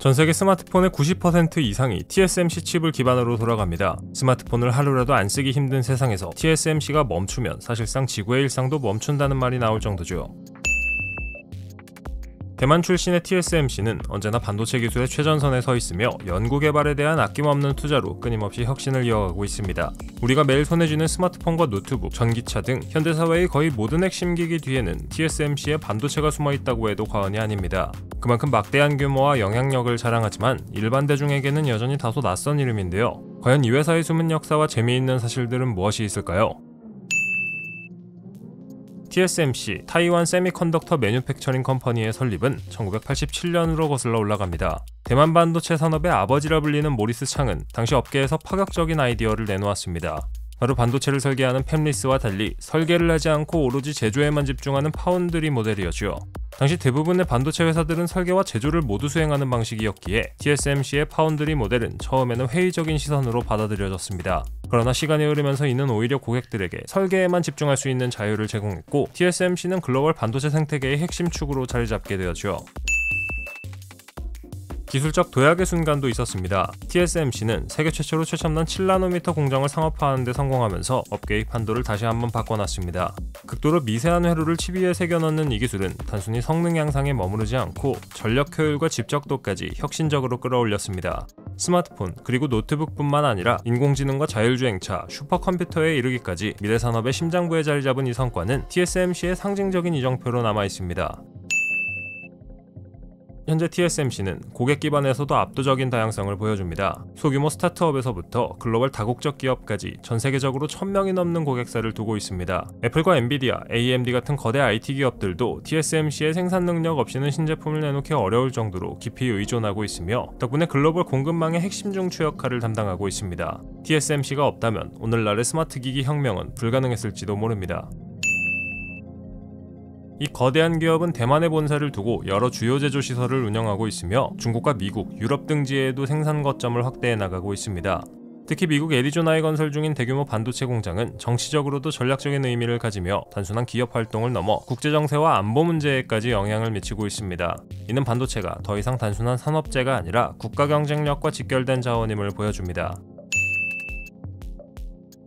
전세계 스마트폰의 90% 이상이 TSMC 칩을 기반으로 돌아갑니다. 스마트폰을 하루라도 안 쓰기 힘든 세상에서 TSMC가 멈추면 사실상 지구의 일상도 멈춘다는 말이 나올 정도죠. 대만 출신의 TSMC는 언제나 반도체 기술의 최전선에 서 있으며 연구개발에 대한 아낌없는 투자로 끊임없이 혁신을 이어가고 있습니다. 우리가 매일 손에 쥐는 스마트폰과 노트북, 전기차 등 현대사회의 거의 모든 핵심 기기 뒤에는 TSMC의 반도체가 숨어있다고 해도 과언이 아닙니다. 그만큼 막대한 규모와 영향력을 자랑하지만 일반 대중에게는 여전히 다소 낯선 이름인데요. 과연 이 회사의 숨은 역사와 재미있는 사실들은 무엇이 있을까요? TSMC, 타이완 세미컨덕터 매뉴팩처링 컴퍼니의 설립은 1987년으로 거슬러 올라갑니다. 대만 반도체 산업의 아버지라 불리는 모리스 창은 당시 업계에서 파격적인 아이디어를 내놓았습니다. 바로 반도체를 설계하는 팹리스와 달리 설계를 하지 않고 오로지 제조에만 집중하는 파운드리 모델이었죠. 당시 대부분의 반도체 회사들은 설계와 제조를 모두 수행하는 방식이었기에 TSMC의 파운드리 모델은 처음에는 회의적인 시선으로 받아들여졌습니다. 그러나 시간이 흐르면서 이는 오히려 고객들에게 설계에만 집중할 수 있는 자유를 제공했고 TSMC는 글로벌 반도체 생태계의 핵심 축으로 자리 잡게 되었죠. 기술적 도약의 순간도 있었습니다. TSMC는 세계 최초로 최첨단 7나노미터 공정을 상업화하는 데 성공하면서 업계의 판도를 다시 한번 바꿔놨습니다. 극도로 미세한 회로를 칩 위에 새겨 넣는 이 기술은 단순히 성능 향상에 머무르지 않고 전력 효율과 집적도까지 혁신적으로 끌어올렸습니다. 스마트폰 그리고 노트북뿐만 아니라 인공지능과 자율주행차, 슈퍼컴퓨터에 이르기까지 미래 산업의 심장부에 자리 잡은 이 성과는 TSMC의 상징적인 이정표로 남아있습니다. 현재 TSMC는 고객 기반에서도 압도적인 다양성을 보여줍니다. 소규모 스타트업에서부터 글로벌 다국적 기업까지 전 세계적으로 1000명이 넘는 고객사를 두고 있습니다. 애플과 엔비디아, AMD 같은 거대 IT 기업들도 TSMC의 생산 능력 없이는 신제품을 내놓기 어려울 정도로 깊이 의존하고 있으며 덕분에 글로벌 공급망의 핵심 중추 역할을 담당하고 있습니다. TSMC가 없다면 오늘날의 스마트 기기 혁명은 불가능했을지도 모릅니다. 이 거대한 기업은 대만에 본사를 두고 여러 주요 제조 시설을 운영하고 있으며 중국과 미국, 유럽 등지에도 생산 거점을 확대해 나가고 있습니다. 특히 미국 애리조나에 건설 중인 대규모 반도체 공장은 정치적으로도 전략적인 의미를 가지며 단순한 기업 활동을 넘어 국제 정세와 안보 문제에까지 영향을 미치고 있습니다. 이는 반도체가 더 이상 단순한 산업재가 아니라 국가 경쟁력과 직결된 자원임을 보여줍니다.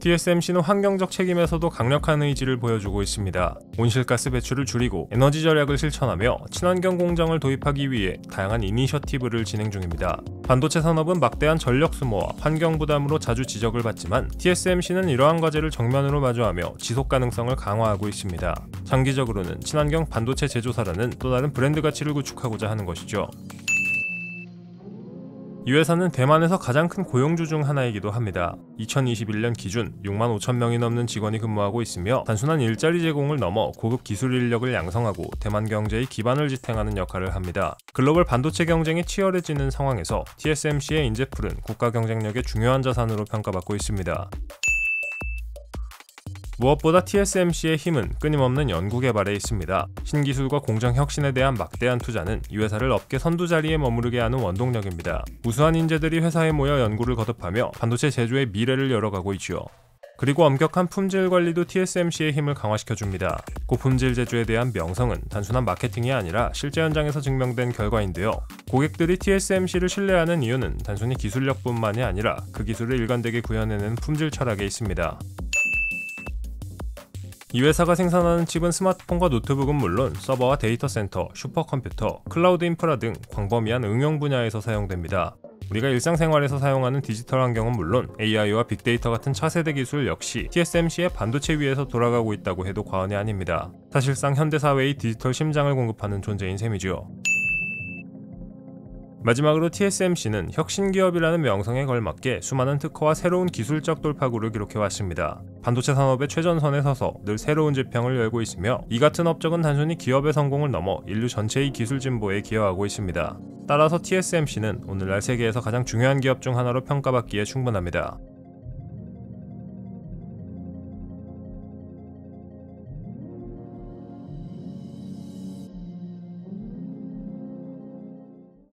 TSMC는 환경적 책임에서도 강력한 의지를 보여주고 있습니다. 온실가스 배출을 줄이고 에너지 절약을 실천하며 친환경 공정을 도입하기 위해 다양한 이니셔티브를 진행 중입니다. 반도체 산업은 막대한 전력 소모와 환경 부담으로 자주 지적을 받지만 TSMC는 이러한 과제를 정면으로 마주하며 지속 가능성을 강화하고 있습니다. 장기적으로는 친환경 반도체 제조사라는 또 다른 브랜드 가치를 구축하고자 하는 것이죠. 이 회사는 대만에서 가장 큰 고용주 중 하나이기도 합니다. 2021년 기준 6만 5천 명이 넘는 직원이 근무하고 있으며 단순한 일자리 제공을 넘어 고급 기술 인력을 양성하고 대만 경제의 기반을 지탱하는 역할을 합니다. 글로벌 반도체 경쟁이 치열해지는 상황에서 TSMC의 인재풀은 국가 경쟁력의 중요한 자산으로 평가받고 있습니다. 무엇보다 TSMC의 힘은 끊임없는 연구개발에 있습니다. 신기술과 공정 혁신에 대한 막대한 투자는 이 회사를 업계 선두 자리에 머무르게 하는 원동력입니다. 우수한 인재들이 회사에 모여 연구를 거듭하며 반도체 제조의 미래를 열어가고 있죠. 그리고 엄격한 품질 관리도 TSMC의 힘을 강화시켜줍니다. 고품질 제조에 대한 명성은 단순한 마케팅이 아니라 실제 현장에서 증명된 결과인데요. 고객들이 TSMC를 신뢰하는 이유는 단순히 기술력뿐만이 아니라 그 기술을 일관되게 구현해내는 품질 철학에 있습니다. 이 회사가 생산하는 칩은 스마트폰과 노트북은 물론 서버와 데이터 센터, 슈퍼컴퓨터, 클라우드 인프라 등 광범위한 응용 분야에서 사용됩니다. 우리가 일상생활에서 사용하는 디지털 환경은 물론 AI와 빅데이터 같은 차세대 기술 역시 TSMC의 반도체 위에서 돌아가고 있다고 해도 과언이 아닙니다. 사실상 현대사회의 디지털 심장을 공급하는 존재인 셈이죠. 마지막으로 TSMC는 혁신기업이라는 명성에 걸맞게 수많은 특허와 새로운 기술적 돌파구를 기록해왔습니다. 반도체 산업의 최전선에 서서 늘 새로운 지평을 열고 있으며 이 같은 업적은 단순히 기업의 성공을 넘어 인류 전체의 기술 진보에 기여하고 있습니다. 따라서 TSMC는 오늘날 세계에서 가장 중요한 기업 중 하나로 평가받기에 충분합니다.